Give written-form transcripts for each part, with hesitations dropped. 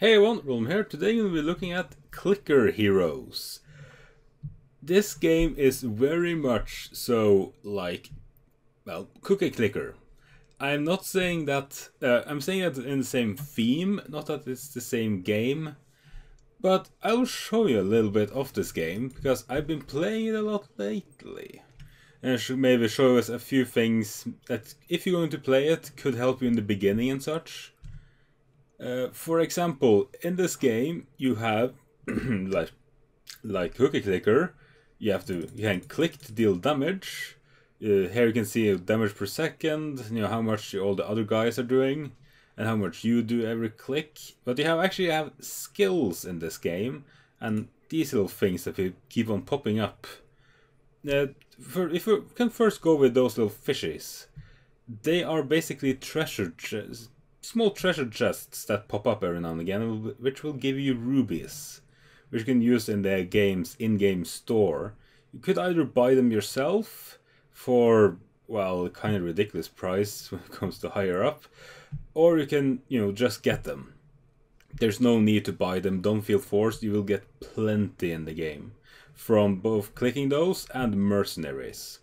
Hey everyone, Willem here. Today we'll be looking at Clicker Heroes. This game is very much so like, well, Cookie Clicker. I'm not saying that, I'm saying that in the same theme, not that it's the same game. But I will show you a little bit of this game, because I've been playing it a lot lately. And I should maybe show us a few things that, if you're going to play it, could help you in the beginning and such. For example, in this game, you have like Cookie Clicker. You can click to deal damage. Here you can see damage per second. You know how much all the other guys are doing, and how much you do every click. But you actually have skills in this game, and these little things that keep on popping up. If we can first go with those little fishies, they are basically small treasure chests that pop up every now and again, which will give you rubies, which you can use in the game's in-game store. You could either buy them yourself for, well, a kind of ridiculous price when it comes to higher up, or you can, just get them. There's no need to buy them, don't feel forced, you will get plenty in the game, from both clicking those and mercenaries.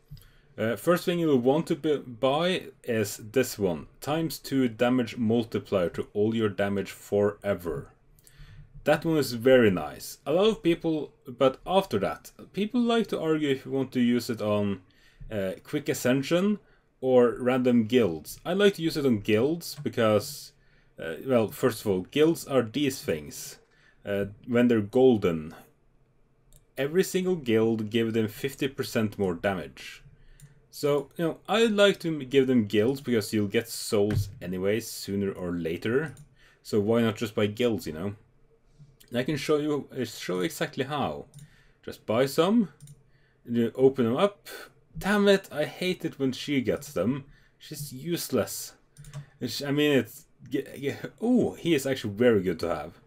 First thing you will want to buy is this one. ×2 damage multiplier to all your damage forever. That one is very nice. A lot of people, but after that, people like to argue if you want to use it on quick ascension or random guilds. I like to use it on guilds because, well, first of all, guilds are these things. When they're golden, every single guild gives them 50% more damage. So, I like to give them guilds because you'll get souls anyways, sooner or later. So why not just buy guilds, I can show exactly how. Just buy some, you open them up. Damn it, I hate it when she gets them. She's useless. I mean, oh, he is actually very good to have.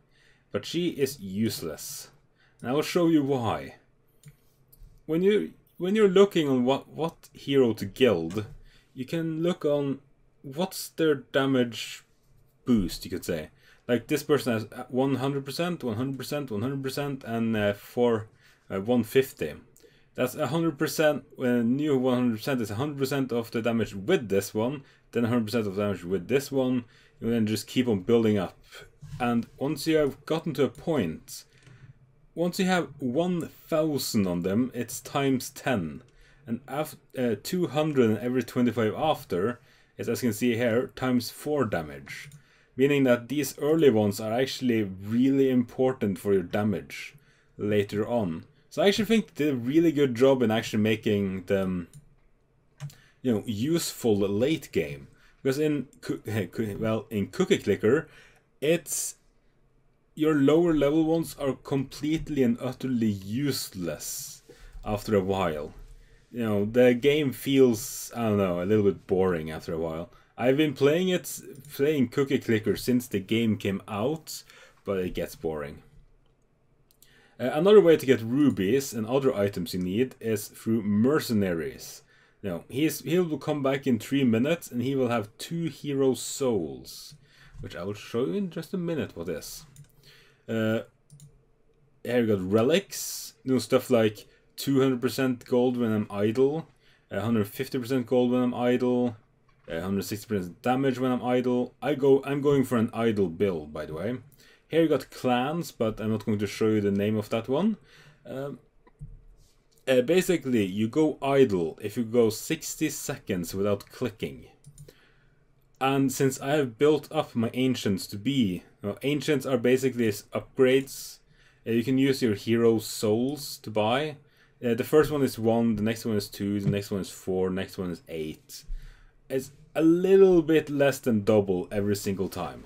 But she is useless. And I will show you why. When you're looking on what hero to guild, you can look on what's their damage boost, you could say. Like this person has 100%, 100%, 100%, and for 150. That's 100%. When new 100% is 100% of the damage with this one, then 100% of damage with this one. You then just keep on building up. And once you have gotten to a point, once you have 1000 on them, it's ×10. And 200 and every 25 after is, as you can see here, ×4 damage. Meaning that these early ones are actually really important for your damage later on. So I actually think they did a really good job in actually making them, useful late game. Because in Cookie Clicker, it's your lower level ones are completely and utterly useless after a while. The game feels, I don't know, a little bit boring after a while. I've been playing Cookie Clicker since the game came out, but it gets boring. Another way to get rubies and other items you need is through mercenaries. He will come back in 3 minutes and he will have 2 hero souls, which I will show you in just a minute what is. Here we got relics, stuff like 200% gold when I'm idle, 150% gold when I'm idle, 160% damage when I'm idle. I'm going for an idle build, by the way. Here you got clans, but I'm not going to show you the name of that one. Basically, you go idle if you go 60 seconds without clicking. And since I have built up my ancients to be, ancients are basically upgrades. You can use your hero souls to buy. The first one is 1, the next one is 2, the next one is 4, the next one is 8. It's a little bit less than double every single time.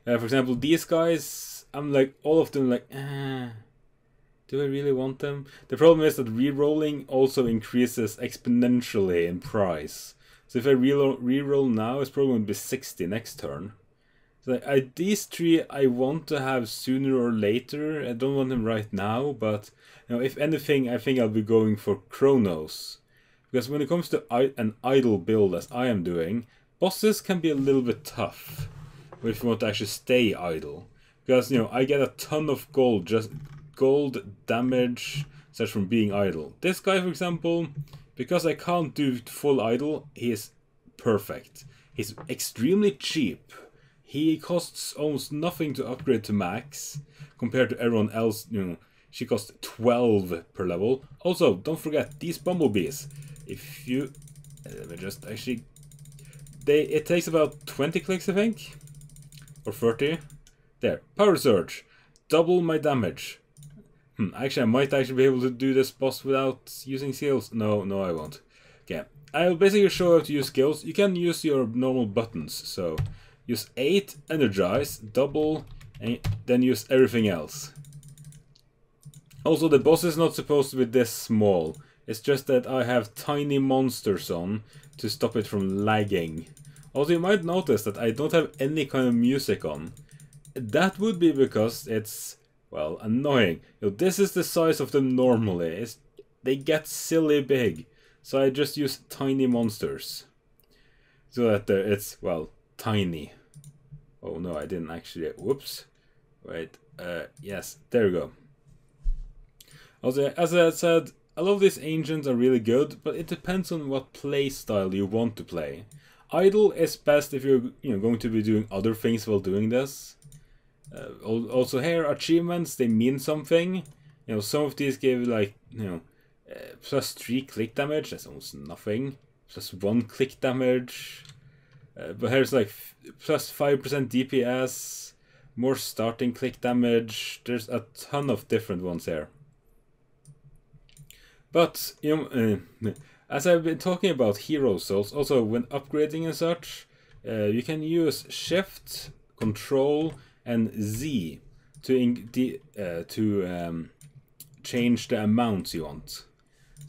For example, these guys, I'm like, all of them like, do I really want them? The problem is that re-rolling also increases exponentially in price. So if I re-roll now, it's probably going to be 60 next turn. So these 3 I want to have sooner or later. I don't want them right now, but if anything, I think I'll be going for Chronos. Because when it comes to an idle build, as I am doing, bosses can be a little bit tough. if you want to actually stay idle. Because, you know, I get a ton of gold, just gold damage, such from being idle. This guy, for example, because I can't do full idle, he is perfect. He's extremely cheap. He costs almost nothing to upgrade to max, compared to everyone else, you know. She costs 12 per level. Also, don't forget, these bumblebees. If you... let me just actually... it takes about 20 clicks, I think? Or 30? There. Power Surge. Double my damage. Actually, I might actually be able to do this boss without using skills. No, I won't. Okay. I'll basically show you how to use skills. You can use your normal buttons. So, use 8, energize, double, and then use everything else. Also, the boss is not supposed to be this small. It's just that I have tiny monsters on to stop it from lagging. Also, you might notice that I don't have any kind of music on. That would be because it's, well, annoying. You know, this is the size of them normally. They get silly big. So I just use tiny monsters. So that it's, well, tiny. Oh no, I didn't actually. Whoops. Wait. Yes, there we go. Also, as I said, a lot of these ancients are really good, but it depends on what play style you want to play. Idle is best if you're going to be doing other things while doing this. Also here, achievements, they mean something. You know, some of these give like, plus 3 click damage, that's almost nothing. Plus 1 click damage. But here's like plus 5% DPS, more starting click damage. There's a ton of different ones here. But, as I've been talking about hero souls, also when upgrading and such, you can use Shift, Control, and Z to change the amounts you want.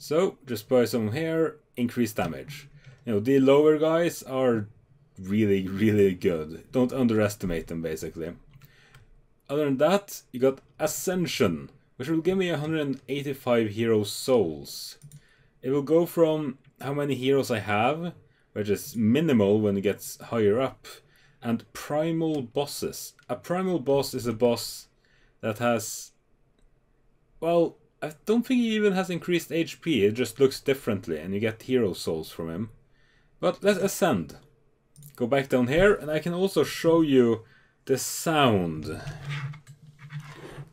So, just buy some here, increase damage. You know, the lower guys are really, really good. Don't underestimate them, basically. Other than that, you got Ascension, which will give me 185 hero souls. It will go from how many heroes I have, which is minimal when it gets higher up, and primal bosses. A primal boss is a boss that has... well, I don't think he even has increased HP, it just looks differently, and you get hero souls from him. But let's ascend. Go back down here, and I can also show you the sound.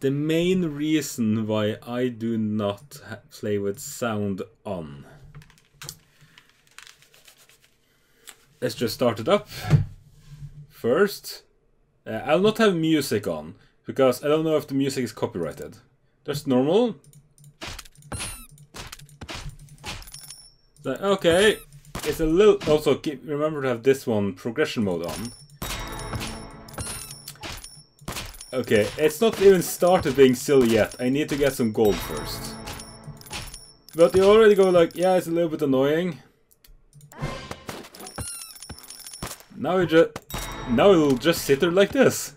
The main reason why I do not play with sound on. Let's just start it up. First, I'll not have music on, because I don't know if the music is copyrighted. Just normal. So, okay, it's a little... also, remember to have this one, progression mode on. Okay, it's not even started being silly yet. I need to get some gold first. But you already go like, yeah, it's a little bit annoying. Now it'll just sit there like this.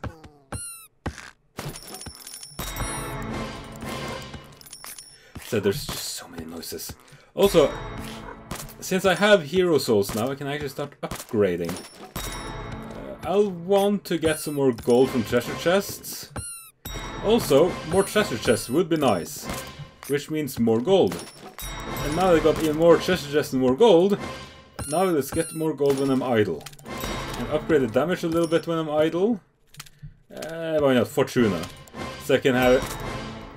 So there's just so many noises. Also, since I have hero souls now, I can actually start upgrading. I'll want to get some more gold from treasure chests. Also, more treasure chests would be nice. Which means more gold. And now I got even more treasure chests and more gold. Now let's get more gold when I'm idle. And upgrade the damage a little bit when I'm idle. Why not? Fortuna. So I can have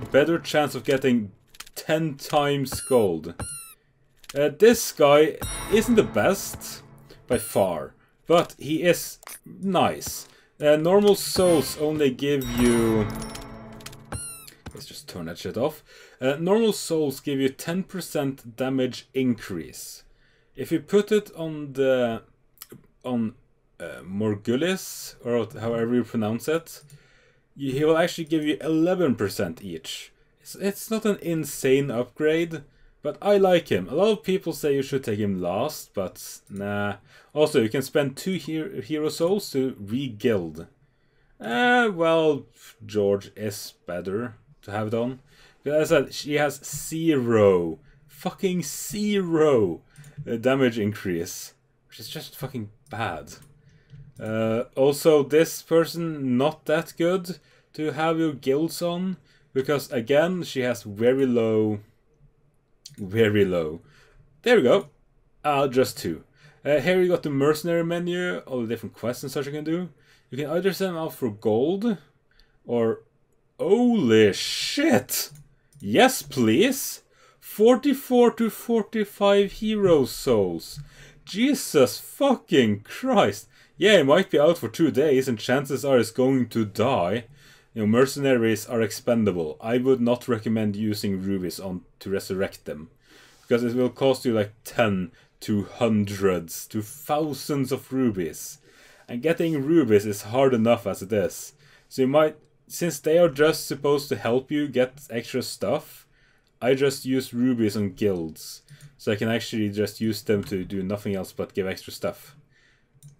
a better chance of getting 10 times gold. This guy isn't the best by far. But he is nice. Normal souls only give you... let's just turn that shit off. Normal souls give you 10% damage increase. If you put it on the... Morgulis, or however you pronounce it, he will actually give you 11% each. It's not an insane upgrade. But I like him. A lot of people say you should take him last, but nah. Also, you can spend 2 hero souls to re-guild. Well, George is better to have it on. But as I said, she has 0. Fucking 0 damage increase. Which is just fucking bad. Also, this person not that good to have your guilds on, because again, she has very low. Very low. There we go. Just 2. Here you got the mercenary menu, all the different quests and such you can do. You can either send them out for gold, or... Holy shit! Yes, please! 44 to 45 hero souls. Jesus fucking Christ. Yeah, he might be out for 2 days and chances are he's going to die. You know, mercenaries are expendable. I would not recommend using rubies on to resurrect them. Because it will cost you like 10 to hundreds to thousands of rubies. And getting rubies is hard enough as it is. So you might, since they are just supposed to help you get extra stuff, I just use rubies on guilds. So I can actually just use them to do nothing else but give extra stuff.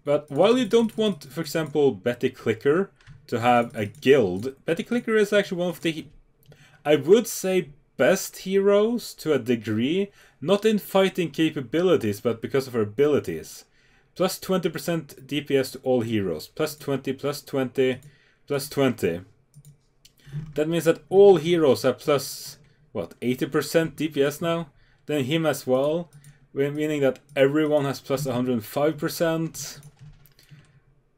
But while you don't want, for example, Betty Clicker to have a guild, Betty Clicker is actually one of the, I would say, best heroes to a degree. Not in fighting capabilities, but because of her abilities. Plus 20% DPS to all heroes. Plus 20, plus 20, plus 20. That means that all heroes have plus, what, 80% DPS now? Then him as well. Meaning that everyone has plus 105%.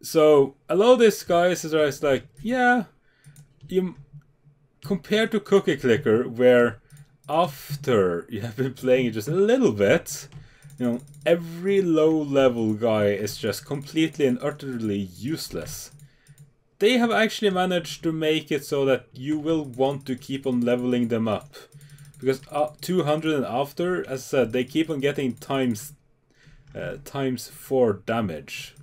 So, a lot of these guys is like, yeah, you compared to Cookie Clicker, where after you have been playing it just a little bit, you know, every low-level guy is just completely and utterly useless. They have actually managed to make it so that you will want to keep on leveling them up. Because 200 and after, as I said, they keep on getting times 4 damage.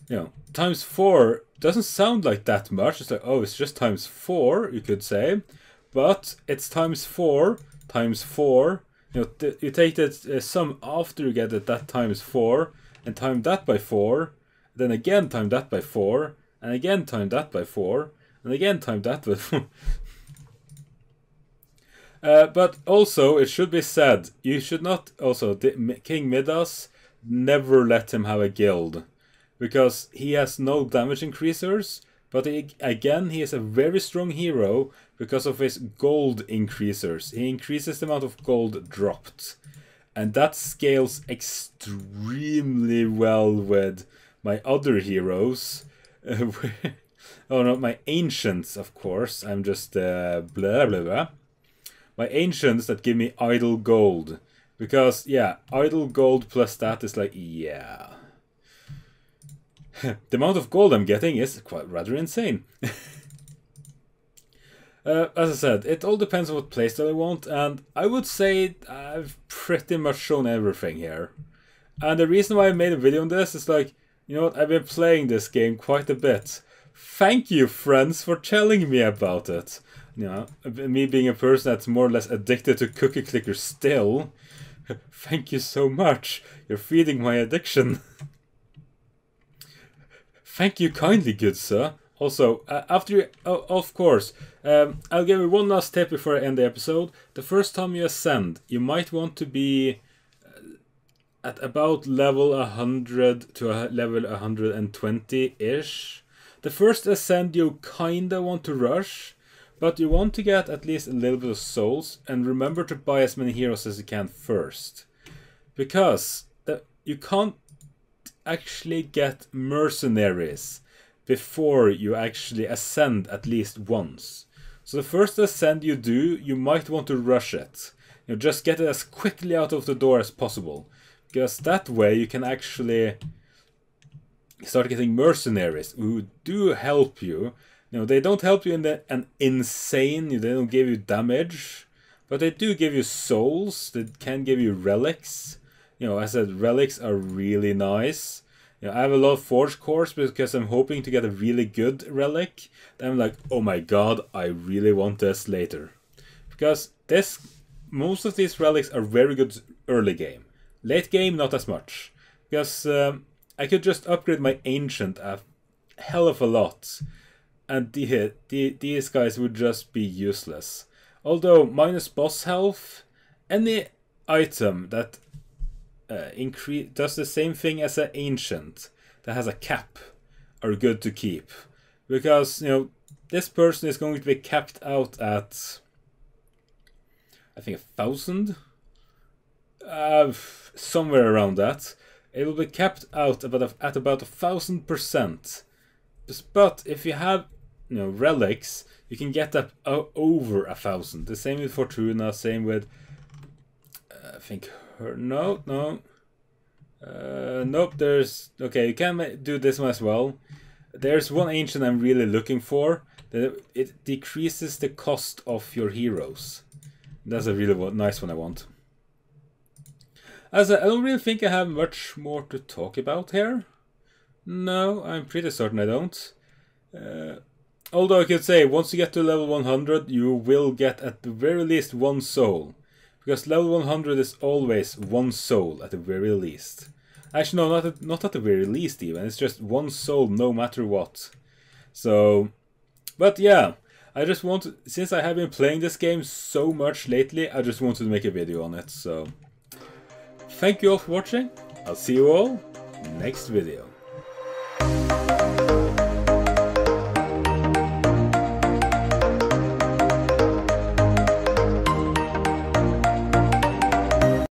You know, times 4 doesn't sound like that much. It's like, oh, it's just times 4, you could say. But it's times 4, times 4. You know, you take that sum after you get it, that times 4, and time that by 4, then again time that by 4, and again time that by 4, and again time that by 4. But also, it should be said, you should not, also, King Midas, never let him have a guild. Because he has no damage increasers, but again, he is a very strong hero because of his gold increasers. He increases the amount of gold dropped. And that scales extremely well with my other heroes. Oh no, my ancients, of course. I'm just blah blah blah. My ancients that give me idle gold. Because, yeah, idle gold plus that is like, yeah. The amount of gold I'm getting is quite rather insane. As I said, it all depends on what playstyle I want, and I would say I've pretty much shown everything here. And the reason why I made a video on this is like, you know what, I've been playing this game quite a bit. Thank you, friends, for telling me about it. You know, me being a person that's more or less addicted to Cookie Clicker still. Thank you so much. You're feeding my addiction. Thank you kindly, good sir. Also, after you... Oh, of course. I'll give you one last tip before I end the episode. The first time you ascend, you might want to be at about level 100 to level 120-ish. The first ascend you kinda want to rush, but you want to get at least a little bit of souls, and remember to buy as many heroes as you can first. Because you can't actually get mercenaries before you actually ascend at least once. So the first ascend you do, you might want to rush it. You know, just get it as quickly out of the door as possible. Because that way you can actually start getting mercenaries who do help you. You know, they don't help you in an insane, they don't give you damage, but they do give you souls, they can give you relics. You know, as I said, relics are really nice. You know, I have a lot of forge cores because I'm hoping to get a really good relic. Then I'm like, oh my god, I really want this later. Because most of these relics are very good early game. Late game, not as much. Because I could just upgrade my ancient a hell of a lot. And these guys would just be useless. Although, minus boss health, any item that does the same thing as an ancient, that has a cap are good to keep. Because, you know, this person is going to be capped out at, I think, 1,000? Somewhere around that. It will be capped out at about 1,000%. But if you have, you know, relics, you can get up over 1,000. The same with Fortuna, same with, I think, nope, there's, okay, you can do this one as well. There's one ancient I'm really looking for. It decreases the cost of your heroes. That's a really nice one I want. I don't really think I have much more to talk about here. No, I'm pretty certain I don't. Although I could say, once you get to level 100, you will get at the very least 1 soul. Because level 100 is always 1 soul at the very least. Actually, no, not at the very least even. It's just 1 soul no matter what. So, but yeah. I just wanted, since I have been playing this game so much lately, I just wanted to make a video on it. So, thank you all for watching. I'll see you all next video.